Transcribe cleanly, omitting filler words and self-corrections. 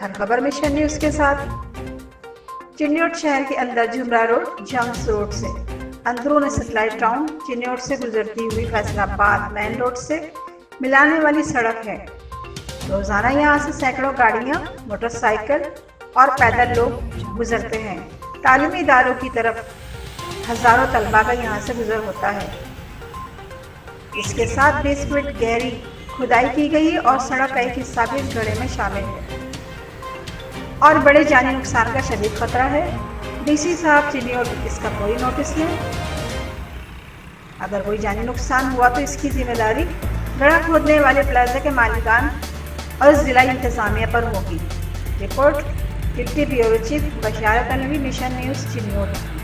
ہر خبر mission news کے ساتھ۔ چنیوٹ شہر کے اندر جھمرہ روڈ جھنگ روڈ سے اندرون سٹلائٹ ٹاؤن، چنیوٹ سے گزرتی ہوئی فیصل اباد مین روڈ سے ملانے والی سڑک ہے۔ روزانہ یہاں سے سینکڑوں گاڑیاں، موٹر سائکل اور پیدل لوگ گزرتے ہیں۔ تعلیمی اداروں کی طرف ہزاروں طلباء کا یہاں سے گزر ہوتا ہے۔ اس کے ساتھ 20 فٹ گہری کھدائی کی گئی اور سڑک کا ایک حصہ بھی اس گڑھے میں شامل ہے اور بڑے جانی نقصان کا شدید خطرہ ہے۔ ڈی سی صاحب چنیوٹ اس کا کوئی نوٹس لیں۔ اگر کوئی جانی نقصان ہوا تو اس کی ذمہ داری گڑھا کھودنے والے پلازا کے مالکان اور ضلع انتظامیہ پر ہوگی۔ رپورٹ ڈپٹی بیورو چیف بشارت الوی، مشن نیوز چنیوٹ۔